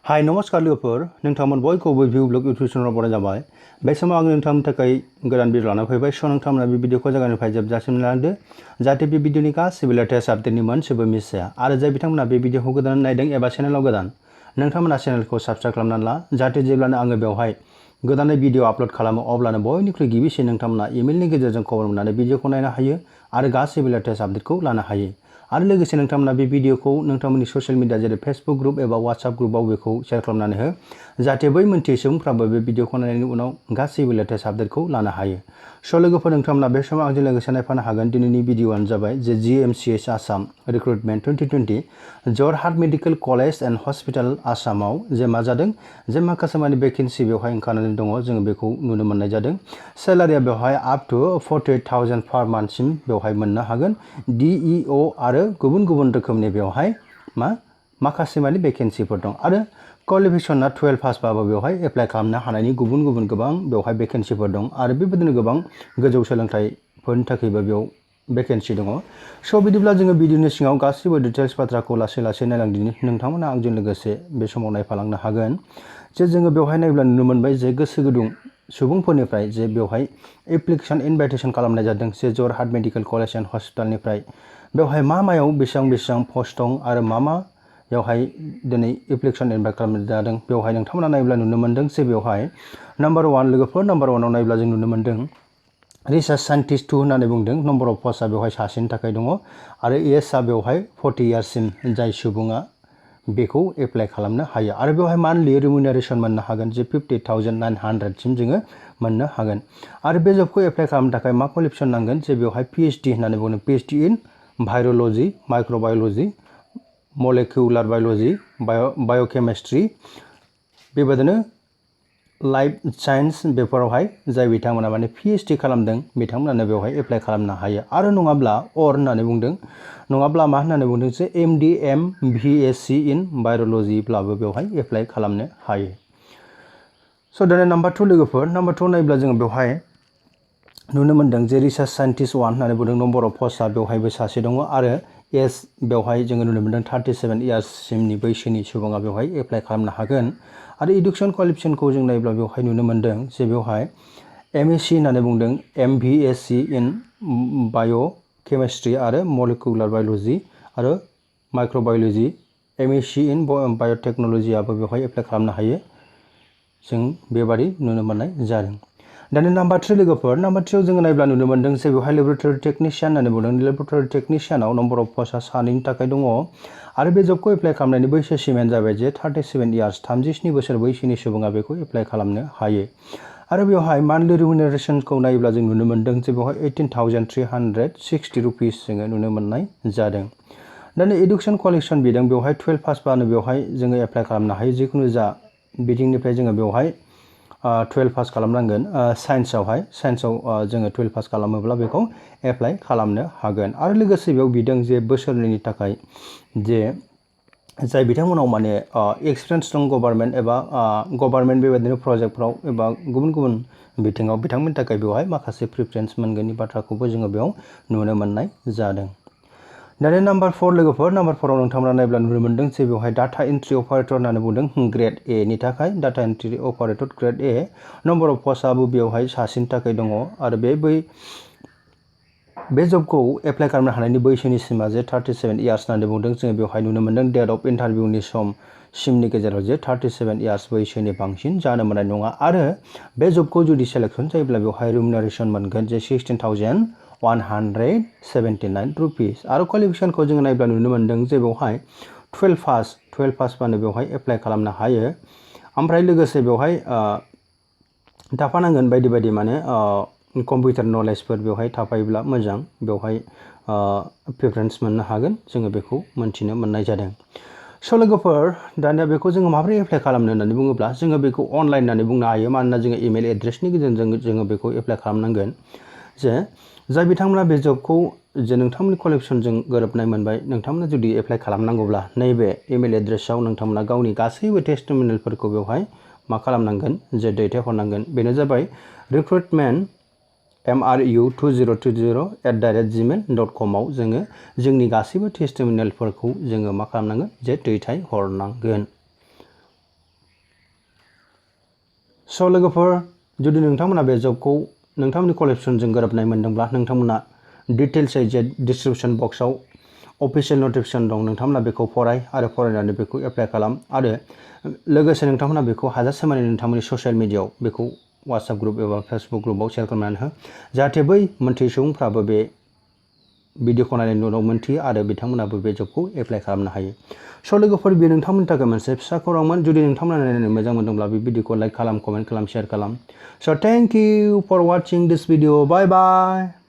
हाय नमस्कार लोगोफोर नोंथांमोन बयखौबो भिउ ब्लग इउटिउब चेनेलाव बरायनाय जाबाय। बे समाव आं नोंथांमोननि थाखाय गोदान भिडिअ लाना फैबाय। स' नोंथांमोना बे भिडिअखौ जागायनिफ्राय जोबजासिम नायलांदो जाहाथे बे भिडिअनि गासैबो लेटेस्ट आपडेटनि मोनसेबो मिस जाया। आरो जाय बिथांमोना बे भिडिअखौ गोदान नायदों एबा चेनेलाव गोदान नोंथांमोना चेनेलखौ साबस्क्राइब खालामनानै ला जाहाथे जेब्लानो आङो बेवहाय गोदानै भिडिअ आपल'ड खालामो अब्लानो बयनिख्रुइ गिबिसिन नोंथांमोना इमेलनि गेजेरजों खबर मोननानै भिडिअखौ नायनो हायो आरो गासैबो लेटेस्ट आपडेटखौ लानो हायो। आरो लोगोसे नोंथांमोना बे भिडिअखौ नोंथांमोननि ससियेल मिडिया जेरै फेसबुक ग्रुप एबा वाट्सएप ग्रुपआव बेखौ शेयार खालामनानै हो जाहाथे बै मोनथियै सुबुंफ्राबो बे भिडिअखौ नायनायनि उनाव गासैबो लेटेस्ट आपडेटखौ लानो हायो। स' लोगोफोर नोंथांमोना बे समाव आंजों लोगोसे नायफानो हागोन। दिनैनि भिडिअआनो जाबाय जे GMCH Assam recruitment 2020 Jorhat medical college and hospital आसामाव जे मा जादों जे माखासे माने भेकेन्सि बेवहाय ओंखारनानै दङ जोङो बेखौ नुनो मोननाय जादों। सेलारिया बेवहाय आप टु 48,000 पार मान्थसिम बेवहाय मोननो हागोन। DEO आरो गुबुन गुबुन रोखोमनि बेवहाय माखासे माने भेकेन्सिफोर दं आरो क्वालिफिकेसना 12 पासबाबो बेवहाय एप्लाइ खालामनो हानायनि गुबुन गुबुन गोबां बेवहाय भेकेन्सिफोर दं आरो बेबायदिनो गोबां गोजौ सोलोंथाइफोरनि थाखायबो बेयाव भेकेन्सि दङ। स' बिदिब्ला जोङो भिडिअनि सिङाव गासैबो डिटेल्स बाथ्राखौ लासै लासै नायलांदिनि नोंथांमोना आंजों लोगोसे बे समाव नायफालांनो हागोन। जे जोङो बेवहाय नायोब्ला नुनो मोनबाय जे गोसो गुदुं सुबुंफोरनिफ्राय जे बेवहाय एप्लिकेसन इनभाइटेसन खालामनाय जादों जे जरहाट मेडिकेल कलेज एन्ड हस्पिटालनिफ्राय बेवहाय मायाव बेसेबां पस्ट दं आरो बेवहाय दिनै एप्लिकेसन इनभाइट खालामनाय जादों। बेवहाय नोंथांमोना नायोब्ला नुनो मोनदों जे बेवहाय नाम्बार 1 लोगोफोर नाम्बार 1आव नायोब्ला जों नुनो मोनदों रिसार्च साइन्टिस्ट 2 होननानै बुंदों। नम्बर अफ पस्टआ बेवहाय सासेनि थाखाय दङ आरो एजआ बेवहाय 40 इयार्ससिम जाय सुबुङा बेखौ एप्लाइ खालामनो हायो आरो बेवहाय मान्थलि रिमिउनारेसन मोननो हागोन जे 50,900सिम जोङो मोननो हागोन। आरो बे जबखौ एप्लाइ खालामनो थाखाय मा क्वालिफिकेसन नांगोन जे बेवहाय PhD होननानै बुंदों। PhD इन भाइर'ल'जि माइक्र'बाय'ल'जि मलेकुलार बाय'ल'जि बाय'केमिस्ट्रि बेबायदिनो लाइफ साइन्स बेफोरावहाय जाय बिथांमोना माने PhD खालामदों बिथांमोनानो बेवहाय एप्लाइ खालामनो हायो। आरो नङाब्ला होननानै बुंदों नङाब्ला मा होननानै बुंदों जे MD MVSC इन बाय'ल'जिब्लाबो बेवहाय एप्लाइ खालामनो हायो। स' दाना नाम्बार 2 लोगोफोर नाम्बार 2 नायोब्ला जोङो बेवहाय नुनो मोनदों जे रिसार्च साइन्टिस्ट 1 होननानै बुंदों। नम्बर अफ पस्टआ बेवहायबो सासे दङ आरो एज बेवहाय जोङो नुनो मोनदों 37 इयार्ससिमनि बैसोनि सुबुङा बेवहाय एप्लाइ खालामनो हागोन। आरो इडुकेसन क्वालिफिकेसनखौ जों नायोब्ला बेवहाय नुनो मोनदों जे बेवहाय MSc होननानै बुंदों MVSC इन बाय'केमिस्ट्रि आरो मलिकुलार बाय'ल'जि आरो माइक्र'बाय'ल'जि MSc इन बाय'टेक्न'लजियाबो बेवहाय एप्लाइ खालामनो हायो। जों बेबादि नुनो मोननाय जादों। दानि नाम्बार 3 लोगोफोर नाम्बार 3आव जोङो नायोब्ला नुनो मोनदों जे बेवहाय लेबरेटरि टेकनिशियान होननानै बुंदों। लेबरेटरि टेकनिशियानाव नम्बर अफ पस्टआ सानैनि थाखाय दङ आरो बे जबखौ एप्लाइ खालामनायनि बैसो सिमायानो जाबाय जे 37 इयार्स 37 बोसोर बैसोनि सुबुङा बेखौ एप्लाइ खालामनो हायो। आरो बेवहाय मान्थलि रिमिउनारेसनखौ नायोब्ला जों नुनो मोनदों जे बेवहाय 18,360 रुपिस जोङो नुनो मोननाय जादों। दानि इडुकेसन क्वालिफिकेसन बिदों बेवहाय 12 पासबानो बेवहाय जोङो एप्लाइ खालामनो हायो। जिखुनु जा बिथिंनिफ्राय जोङो बेवहाय 12 पास खालामनांगोन। साइन्सआव जोङो 12 पास खालामोब्ला बेखौ एप्लाइ खालामनो हागोन। आरो लोगोसे बेयाव बिदों जे बोसोरनैनि थाखाय जे जाय बिथांमोनाव माने एक्सपिरियेन्स दं गभर्नमेन्ट एबा गभर्नमेन्ट बेबायदिनो प्रजेक्टफ्राव एबा गुबुन गुबुन बिथिङाव बिथांमोननि थाखाय बेवहाय माखासे प्रिफारेन्स मोनगोननि बाथ्राखौबो जोङो बेयाव नुनो मोननाय जादों। दानि नाम्बार 4 लोगोफोर नाम्बार 4आव नोंथांमोना नायोब्ला नुनो मोनदों जे बेवहाय डाटा एन्ट्रि अपारेटर होननानै बुंदों ग्रेड ए नि थाखाय data entry operator grade A number of पस्टआबो बेवहाय सासेनि थाखाय दङ आरो बे जबखौ एप्लाइ खालामनो हानायनि बैसोनि सिमा जे 37 इयार्स होननानै बुंदों। जोङो बेवहाय नुनो मोनदों डेट अफ इन्टारभिउनि सिमनि गेजेराव जे 37 इयार्स बैसोनि बांसिन जानो मोननाय नङा आरो बे जबखौ जुदि सेलेक्सन जायोब्ला बेवहाय रिमिउनारेसन मोनगोन जे 16,179 रुपिस। आरो क्वालिफिकेसनखौ जोङो नायोब्ला नुनो मोनदों जे बेवहाय 12 पासबानो बेवहाय एप्लाइ खालामनो हायो। ओमफ्राय लोगोसे बेवहाय थाफानांगोन बायदि बायदि माने कम्पिउटार नलेजफोर बेवहाय थाफायोब्ला मोजां बेवहाय प्रिफारेन्स मोननो हागोन जोङो बेखौ मोनथिनो मोननाय जादों। स' लोगोफोर दानिया बेखौ जोङो माबोरै एप्लाइ खालामनो होननानै बुङोब्ला जोङो बेखौ अनलाइन होननानै बुंनो हायो। मानोना जोङो इमेल एड्रेसनि गेजेरजों जोङो बेखौ एप्लाइ खालामनांगोन। जे जाय बिथांमोना बे जबखौ जे नोंथांमोननि क्वालिफिकेसनजों गोरोबनाय मोनबाय नोंथांमोना जुदि एप्लाइ खालामनांगौब्ला नैबे इमेल एड्रेसाव नोंथांमोना गावनि गासैबो टेस्टिमनियेलफोरखौ बेवहाय मा खालामनांगोन जे दैथायहरनांगोन। बेनो जाबाय recruitment MRU2020@gmail.com आव जोङो जोंनि गासैबो टेस्टिमनियेलफोरखौ जोङो मा खालामनांगोन जे दैथायहरनांगोन। स' लोगोफोर जुदि नोंथांमोना बे जबखौ नोंथांमोननि क्वालिफिकेसनजों गोरोबनाय मोनदोंब्ला नोंथांमोना डिटेल्सै जे डिसक्रिप्शन बक्सआव अफिसियेल नटिफिकेशन दं नोंथांमोना बेखौ फराय आरो फरायनानै बेखौ एप्लाइ खालाम आरो लोगोसे नोंथांमोना बेखौ हाजासे मानि नोंथांमोननि ससियेल मिडियाआव बेखौ WhatsApp ग्रुप एबा फेसबुक ग्रुपआव शेयार खालामनानै हो जाहाथे बै मोनथियै सुबुंफ्राबो बे भिडिअखौ नायनायनि उनाव मोनथियो आरो बिथांमोनाबो बे जबखौ एप्लाइ खालामनो हायो। स' लोगोफोर बेयो नोंथांमोननि थाखाय मोनसे फिसा खौरांमोन जुदि नोंथांमोना नायनानै मोजां मोनदोंब्ला बे भिडिअखौ लाइक खालाम, कमेन्ट खालाम, शेयार खालाम। So' thank you for watching this video. Bye bye.